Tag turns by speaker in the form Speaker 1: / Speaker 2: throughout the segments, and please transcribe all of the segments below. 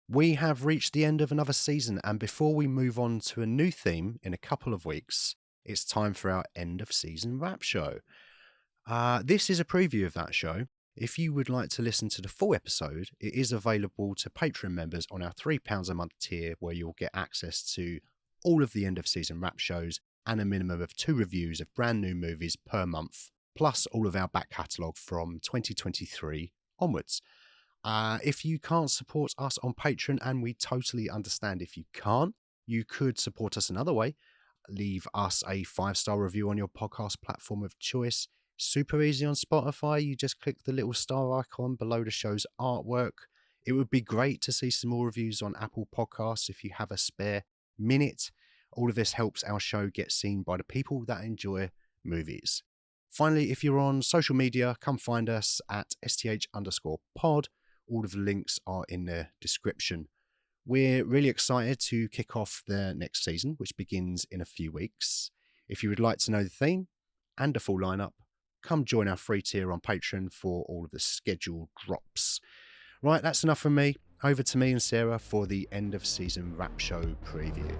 Speaker 1: We have reached the end of another season, and before we move on to a new theme in a couple of weeks, it's time for our end of season wrap show. This is a preview of that show. If you would like to listen to the full episode, it is available to Patreon members on our £3 a month tier, where you'll get access to all of the end of season wrap shows and a minimum of 2 reviews of brand new movies per month, plus all of our back catalogue from 2023 onwards. If you can't support us on Patreon, and we totally understand if you can't, you could support us another way. Leave us a 5-star review on your podcast platform of choice. Super easy on Spotify. You just click the little star icon below the show's artwork. It would be great to see some more reviews on Apple Podcasts if you have a spare minute. All of this helps our show get seen by the people that enjoy movies. Finally, if you're on social media, come find us at STH_pod. All of the links are in the description. We're really excited to kick off the next season, which begins in a few weeks. If you would like to know the theme and a full lineup, come join our free tier on Patreon for all of the scheduled drops. Right, that's enough from me. Over to me and Sarah for the end of season wrap show preview.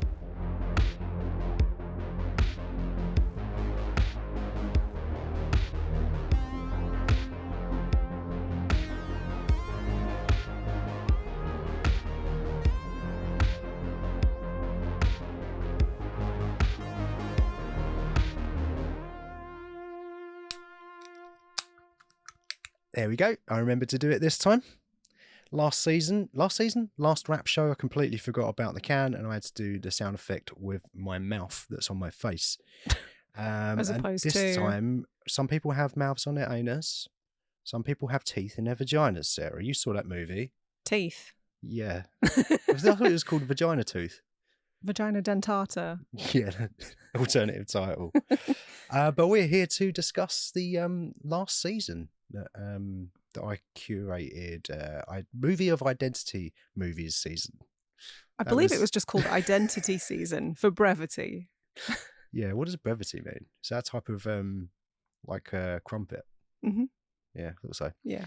Speaker 1: There we go. I remembered to do it this time. Last wrap show, I completely forgot about the can, and I had to do the sound effect with my mouth that's on my face.
Speaker 2: As opposed to
Speaker 1: this time, some people have mouths on their anus. Some people have teeth in their vaginas. Sarah, you saw that movie?
Speaker 2: Teeth.
Speaker 1: Yeah. I thought it was called Vagina Tooth.
Speaker 2: Vagina dentata.
Speaker 1: Yeah, alternative title. But we're here to discuss the last season that I curated. Movie of Identity movies season.
Speaker 2: I believe it was just called Identity Season for brevity.
Speaker 1: Yeah, what does brevity mean? Is that a type of like a crumpet?
Speaker 2: Mm-hmm.
Speaker 1: Yeah, I thought so.
Speaker 2: Yeah.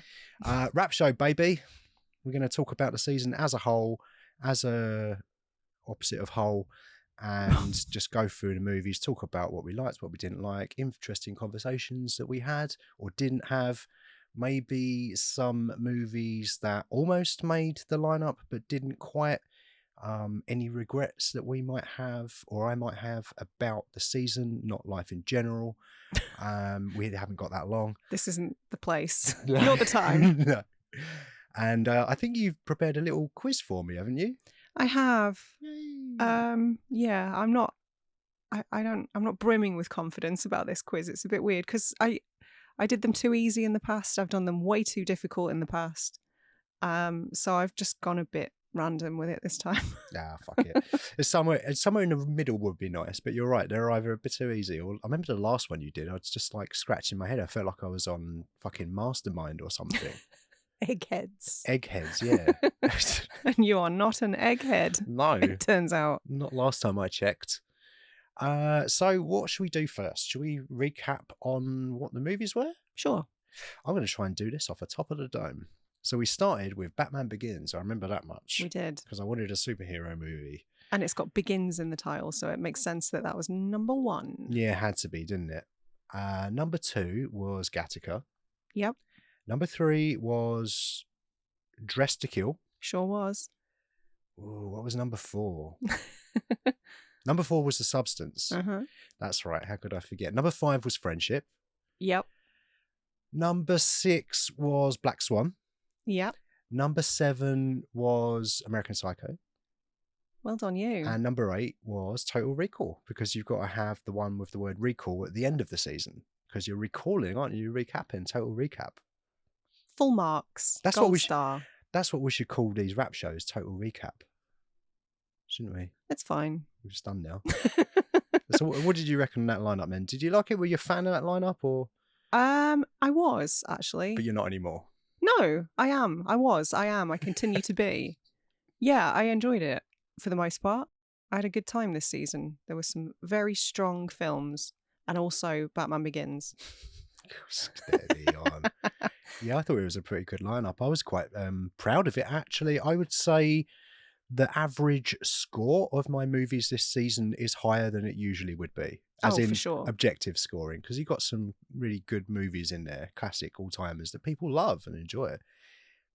Speaker 1: Rap show, baby. We're going to talk about the season as a whole, as a opposite of whole, and just go through the movies, talk about what we liked, what we didn't like, interesting conversations that we had or didn't have, maybe some movies that almost made the lineup but didn't quite, any regrets that we might have or I might have about the season, not life in general. We haven't got that long.
Speaker 2: This isn't the place, not the time.
Speaker 1: No. And I think you've prepared a little quiz for me, haven't you?
Speaker 2: I have.
Speaker 1: Yay.
Speaker 2: Yeah, I'm not brimming with confidence about this quiz. It's a bit weird because I did them too easy in the past. I've done them way too difficult in the past. So I've just gone a bit random with it this time.
Speaker 1: Nah, fuck it. It's somewhere in the middle would be nice, but you're right. They're either a bit too easy, or I remember the last one you did, I was just like scratching my head. I felt like I was on fucking Mastermind or something.
Speaker 2: Eggheads.
Speaker 1: Eggheads, yeah.
Speaker 2: And you are not an egghead.
Speaker 1: No.
Speaker 2: It turns out.
Speaker 1: Not last time I checked. So what should we do first? Should we recap on what the movies were?
Speaker 2: Sure.
Speaker 1: I'm going to try and do this off the top of the dome. So we started with Batman Begins. I remember that much.
Speaker 2: We did.
Speaker 1: Because I wanted a superhero movie.
Speaker 2: And it's got Begins in the title, so it makes sense that was number 1.
Speaker 1: Yeah, it had to be, didn't it? Number 2 was Gattaca.
Speaker 2: Yep.
Speaker 1: Number 3 was Dress to Kill.
Speaker 2: Sure was.
Speaker 1: Ooh, what was number 4? Number 4 was The Substance.
Speaker 2: Uh-huh.
Speaker 1: That's right. How could I forget? Number 5 was Friendship.
Speaker 2: Yep.
Speaker 1: Number 6 was Black Swan.
Speaker 2: Yep.
Speaker 1: Number 7 was American Psycho.
Speaker 2: Well done, you.
Speaker 1: And number 8 was Total Recall, because you've got to have the one with the word recall at the end of the season, because you're recalling, aren't you? You're recapping, total recap.
Speaker 2: Full marks.
Speaker 1: That's
Speaker 2: Gold
Speaker 1: what we
Speaker 2: star.
Speaker 1: That's what we should call these rap shows, total recap. Shouldn't we?
Speaker 2: It's fine.
Speaker 1: We're just done now. So what did you reckon of that lineup then? Did you like it? Were you a fan of that lineup or?
Speaker 2: I was actually.
Speaker 1: But you're not anymore.
Speaker 2: No, I am. I continue to be. Yeah, I enjoyed it for the most part. I had a good time this season. There were some very strong films and also Batman Begins.
Speaker 1: Steady on. Yeah, I thought it was a pretty good lineup. I was quite proud of it, actually. I would say the average score of my movies this season is higher than it usually would be. As in
Speaker 2: for sure.
Speaker 1: objective scoring, because you've got some really good movies in there, classic all-timers that people love and enjoy.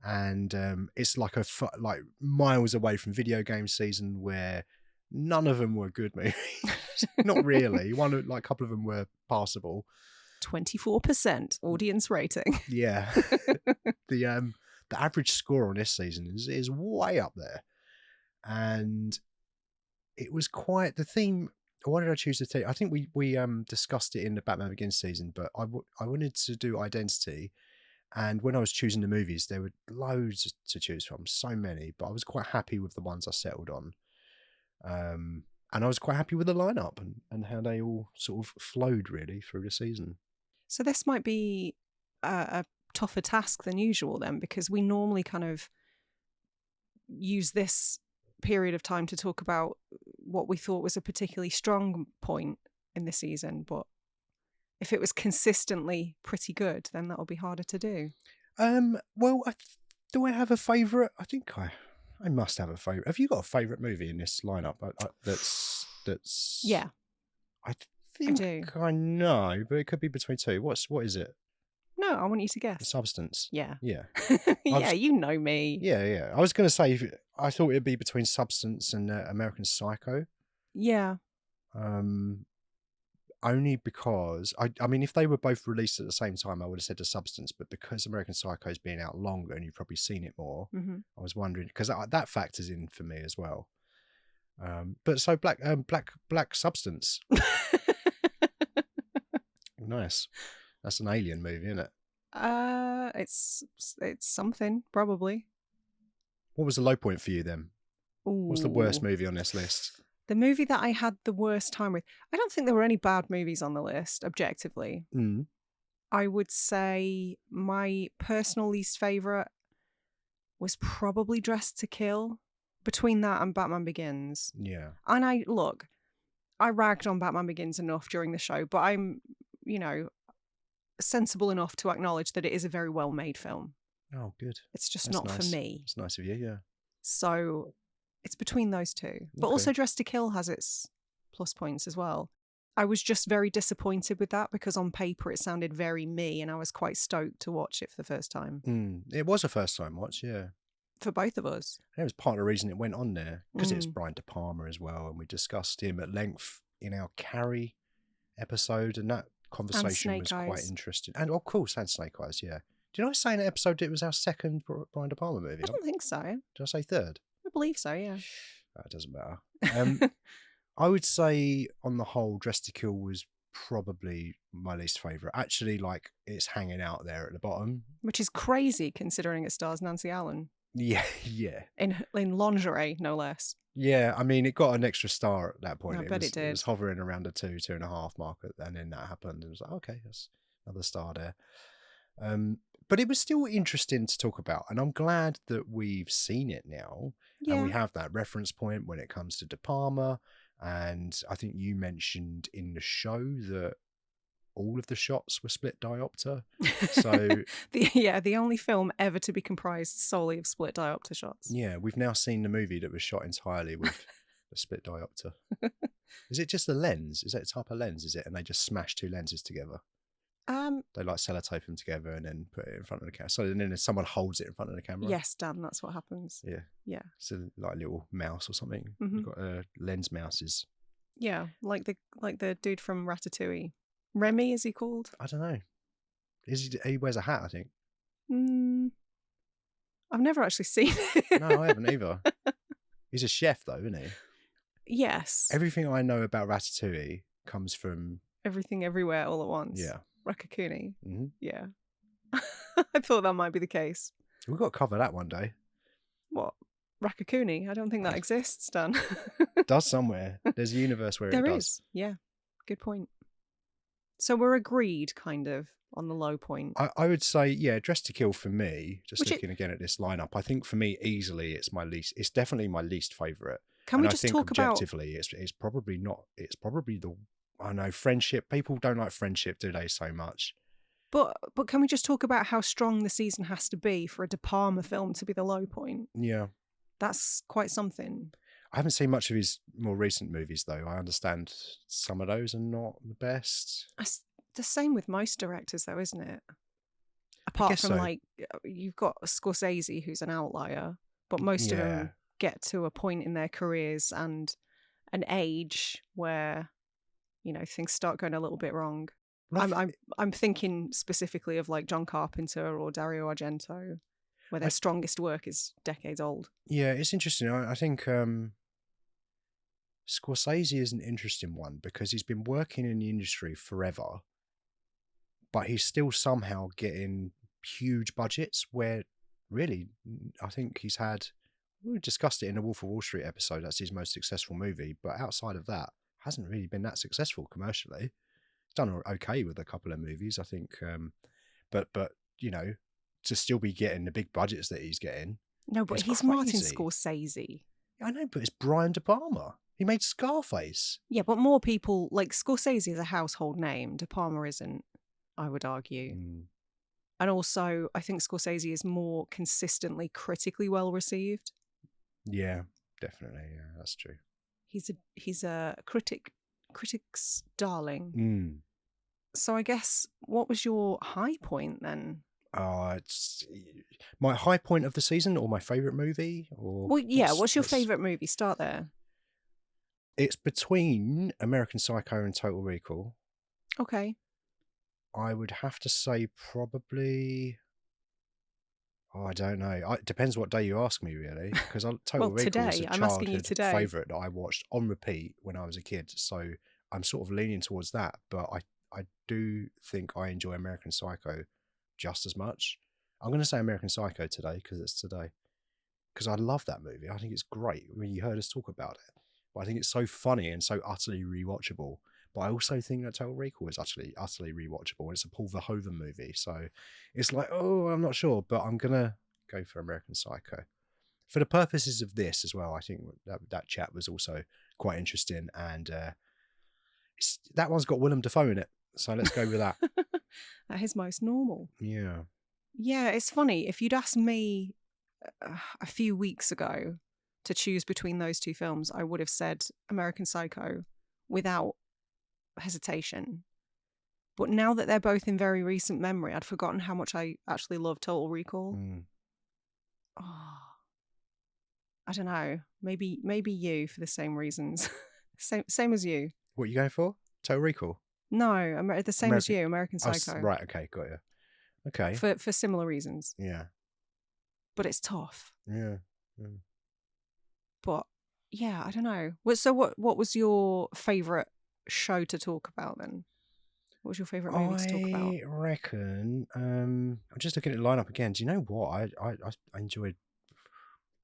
Speaker 1: And it's like like miles away from video game season where none of them were good movies. Not really. A couple of them were passable.
Speaker 2: 24% audience rating.
Speaker 1: Yeah. The average score on this season is way up there. And it was quite the theme. Why did I choose the theme? I think we discussed it in the Batman Begins season, but I wanted to do Identity. And when I was choosing the movies, there were loads to choose from, so many, but I was quite happy with the ones I settled on. And I was quite happy with the lineup and how they all sort of flowed really through the season.
Speaker 2: So this might be a tougher task than usual then, because we normally kind of use this period of time to talk about what we thought was a particularly strong point in the season, but if it was consistently pretty good, then that'll be harder to do.
Speaker 1: Well, do I have a favourite? I think I must have a favourite. Have you got a favourite movie in this lineup? That's
Speaker 2: Yeah,
Speaker 1: I think
Speaker 2: do.
Speaker 1: I know, but it could be between two. What is it?
Speaker 2: No, I want you to guess.
Speaker 1: Substance.
Speaker 2: Yeah.
Speaker 1: Yeah.
Speaker 2: Yeah, you know me.
Speaker 1: Yeah. I was going to say I thought it'd be between Substance and American Psycho.
Speaker 2: Yeah.
Speaker 1: Only because I mean, if they were both released at the same time, I would have said The Substance. But because American Psycho's been out longer and you've probably seen it more, I was wondering because that factors in for me as well. But so Black Substance. Nice. That's an alien movie, isn't it?
Speaker 2: It's something probably.
Speaker 1: What was the low point for you then?
Speaker 2: Ooh.
Speaker 1: What's the worst movie on this list?
Speaker 2: The movie that I had the worst time with. I don't think there were any bad movies on the list, objectively. I would say my personal least favourite was probably Dressed to Kill. Between that and Batman Begins.
Speaker 1: Yeah.
Speaker 2: And I ragged on Batman Begins enough during the show, but I'm, sensible enough to acknowledge that it is a very well-made film.
Speaker 1: Oh, good.
Speaker 2: It's just not
Speaker 1: nice.
Speaker 2: for me.
Speaker 1: It's nice of you, yeah.
Speaker 2: So it's between those two. But also Dressed to Kill has its plus points as well. I was just very disappointed with that because on paper it sounded very me and I was quite stoked to watch it for the first time.
Speaker 1: It was a first time watch, yeah.
Speaker 2: For both of us.
Speaker 1: And it was part of the reason it went on there because it's Brian De Palma as well. And we discussed him at length in our Carrie episode and that conversation was quite interesting. And of course, and Snake Eyes, yeah. Did I say in that episode it was our second Brian De Palma movie?
Speaker 2: I don't think so.
Speaker 1: Did I say third?
Speaker 2: I believe so, yeah.
Speaker 1: That doesn't matter. I would say on the whole, Dressed to Kill was probably my least favourite. Actually, like, it's hanging out there at the bottom.
Speaker 2: Which is crazy considering it stars Nancy Allen.
Speaker 1: Yeah.
Speaker 2: In lingerie, no less.
Speaker 1: Yeah, I mean, it got an extra star at that point.
Speaker 2: I bet it did.
Speaker 1: It was hovering around the 2.5 mark, and then that happened. And it was like, okay, that's another star there. But it was still interesting to talk about, and I'm glad that we've seen it now, and we have that reference point when it comes to De Palma. And I think you mentioned in the show that all of the shots were split diopter. So
Speaker 2: the only film ever to be comprised solely of split diopter shots. Yeah,
Speaker 1: we've now seen the movie that was shot entirely with a split diopter. Is it just the lens? Is that a type of lens? Is it? And they just smash two lenses together. They like sellotape them together and then put it in front of the camera. So then someone holds it in front of the camera.
Speaker 2: Yes, Dan, that's what happens. Yeah.
Speaker 1: So like a little mouse or something. You've got lens mouses.
Speaker 2: Yeah, like the dude from Ratatouille. Remy, is he called?
Speaker 1: I don't know. He wears a hat, I think.
Speaker 2: I've never actually seen it.
Speaker 1: No, I haven't either. He's a chef though, isn't he?
Speaker 2: Yes.
Speaker 1: Everything I know about Ratatouille comes from
Speaker 2: Everything Everywhere All at Once.
Speaker 1: Yeah.
Speaker 2: Ratatouille. Yeah. I thought that might be the case.
Speaker 1: We've got to cover that one day.
Speaker 2: What? Ratatouille? I don't think that exists, Dan.
Speaker 1: It does somewhere. There's a universe where it does.
Speaker 2: There is. Yeah. Good point. So we're agreed, kind of, on the low point.
Speaker 1: I would say, yeah, Dressed to Kill for me, looking again at this lineup, I think for me, easily, it's definitely my least favourite.
Speaker 2: Can we just talk about...
Speaker 1: objectively, it's probably not, it's probably I know, friendship. People don't like friendship, do they, so much?
Speaker 2: But can we just talk about how strong the season has to be for a De Palma film to be the low point?
Speaker 1: Yeah.
Speaker 2: That's quite something.
Speaker 1: I haven't seen much of his more recent movies, though. I understand some of those are not the best.
Speaker 2: That's the same with most directors, though, isn't it?
Speaker 1: I
Speaker 2: Apart
Speaker 1: guess
Speaker 2: from
Speaker 1: so.
Speaker 2: like you've got Scorsese, who's an outlier, but most of
Speaker 1: Yeah.
Speaker 2: them get to a point in their careers and an age where, you know, things start going a little bit wrong.
Speaker 1: Well,
Speaker 2: I'm thinking specifically of like John Carpenter or Dario Argento, where their strongest work is decades old.
Speaker 1: Yeah, it's interesting. I think Scorsese is an interesting one because he's been working in the industry forever, but he's still somehow getting huge budgets where really, I think he's had, we discussed it in the Wolf of Wall Street episode, that's his most successful movie, but outside of that, hasn't really been that successful commercially. He's done okay with a couple of movies, I think, but you know, to still be getting the big budgets that he's getting.
Speaker 2: No, but he's
Speaker 1: crazy.
Speaker 2: Martin Scorsese.
Speaker 1: I know, but it's Brian De Palma. He made Scarface.
Speaker 2: Yeah, but more people, like Scorsese is a household name. De Palma isn't, I would argue. And also, I think Scorsese is more consistently critically well received.
Speaker 1: Yeah, definitely. Yeah, that's true.
Speaker 2: He's a critic's darling. So I guess, what was your high point then?
Speaker 1: It's my high point of the season or my favourite movie? Or
Speaker 2: well, yeah, what's your favourite movie? Start there.
Speaker 1: It's between American Psycho and Total Recall.
Speaker 2: Okay.
Speaker 1: I would have to say probably... I don't know. It depends what day you ask me, really. Because Total Recall is a childhood favourite that I watched on repeat when I was a kid. So I'm sort of leaning towards that. But I do think I enjoy American Psycho just as much. I'm going to say American Psycho today because it's today. Because I love that movie. I think it's great. I mean, you heard us talk about it. But I think it's so funny and so utterly rewatchable. But I also think that Total Recall is utterly rewatchable. It's a Paul Verhoeven movie. So it's like, oh, I'm not sure. But I'm going to go for American Psycho. For the purposes of this as well, I think that chat was also quite interesting. And that one's got Willem Dafoe in it. So let's go with that.
Speaker 2: At his most normal.
Speaker 1: Yeah.
Speaker 2: Yeah, it's funny. If you'd asked me a few weeks ago to choose between those two films, I would have said American Psycho without hesitation. But now that they're both in very recent memory, I'd forgotten how much I actually love Total Recall. Oh, I don't know. Maybe you for the same reasons. same as you.
Speaker 1: What are you going for? Total Recall?
Speaker 2: No, the same as you, American Psycho.
Speaker 1: Right, okay, got you. Okay.
Speaker 2: For similar reasons.
Speaker 1: Yeah.
Speaker 2: But it's tough.
Speaker 1: Yeah.
Speaker 2: But yeah, I don't know. So what was your favourite show to talk about then? What was your favourite movie to talk about?
Speaker 1: I reckon, I'm just looking at the lineup again. Do you know what? I enjoyed,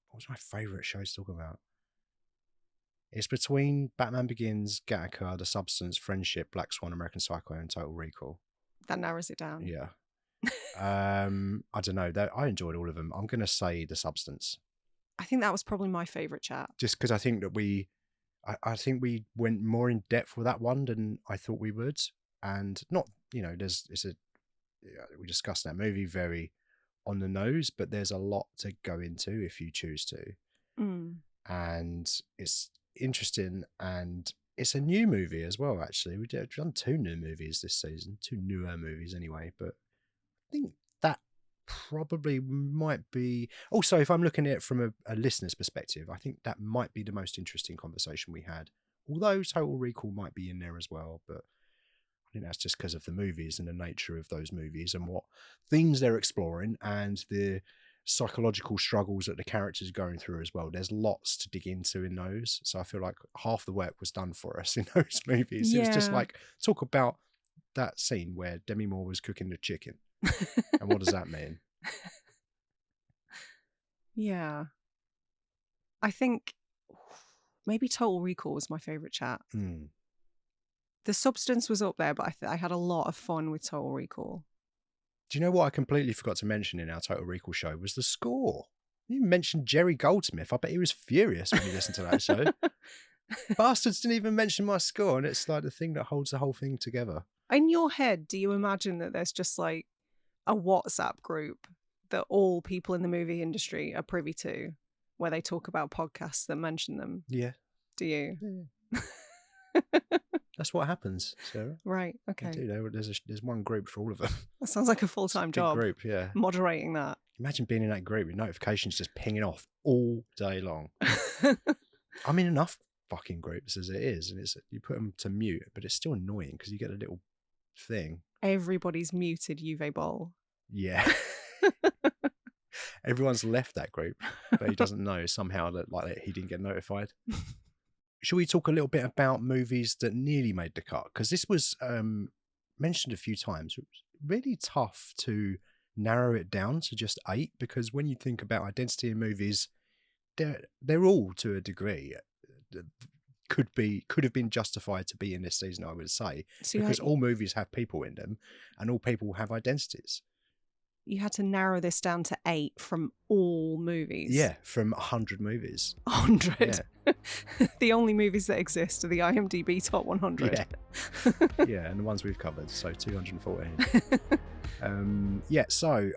Speaker 1: what was my favourite show to talk about? It's between Batman Begins, Gattaca, The Substance, Friendship, Black Swan, American Psycho, and Total Recall.
Speaker 2: That narrows it down.
Speaker 1: Yeah. I don't know. I enjoyed all of them. I'm going to say The Substance.
Speaker 2: I think that was probably my favourite chat. Just
Speaker 1: because I think that I think we went more in depth with that one than I thought we would. And not, we discussed that movie very on the nose, but there's a lot to go into if you choose to. And it's interesting, and it's a new movie as well, actually. We've done 2 new movies this season, 2 newer movies anyway, but I think that probably might be... Also, if I'm looking at it from a listener's perspective, I think that might be the most interesting conversation we had. Although Total Recall might be in there as well, but I think that's just because of the movies and the nature of those movies and what themes they're exploring and the psychological struggles that the characters are going through as well. There's lots to dig into in those. So I feel like half the work was done for us in those movies. Yeah. It was just like, talk about that scene where Demi Moore was cooking the chicken. And what does that mean?
Speaker 2: Yeah. I think maybe Total Recall was my favourite chat. The Substance was up there, but I had a lot of fun with Total Recall.
Speaker 1: Do you know what I completely forgot to mention in our Total Recall show was the score? You mentioned Jerry Goldsmith. I bet he was furious when he listened to that show. Bastards didn't even mention my score, and it's like the thing that holds the whole thing together.
Speaker 2: In your head, do you imagine that there's just like a WhatsApp group that all people in the movie industry are privy to, where they talk about podcasts that mention them.
Speaker 1: Yeah.
Speaker 2: Do you?
Speaker 1: Yeah. That's what happens, Sarah.
Speaker 2: Right. Okay.
Speaker 1: They do. There's one group for all of them.
Speaker 2: That sounds like a full-time job.
Speaker 1: Group, yeah.
Speaker 2: Moderating that.
Speaker 1: Imagine being in that group with notifications just pinging off all day long. I'm in enough fucking groups as it is, and you put them to mute, but it's still annoying because you get a little thing.
Speaker 2: Everybody's muted Uwe Boll.
Speaker 1: Yeah. Everyone's left that group, but he doesn't know somehow that he didn't get notified. Shall we talk a little bit about movies that nearly made the cut? Because this was mentioned a few times. It was really tough to narrow it down to just 8, because when you think about identity in movies, they're all, to a degree, could have been justified to be in this season, I would say, because all movies have people in them and all people have identities.
Speaker 2: You had to narrow this down to 8 from all movies.
Speaker 1: Yeah, from 100 movies.
Speaker 2: 100? Yeah. The only movies that exist are the IMDb top 100.
Speaker 1: Yeah. Yeah, and the ones we've covered, so 214. So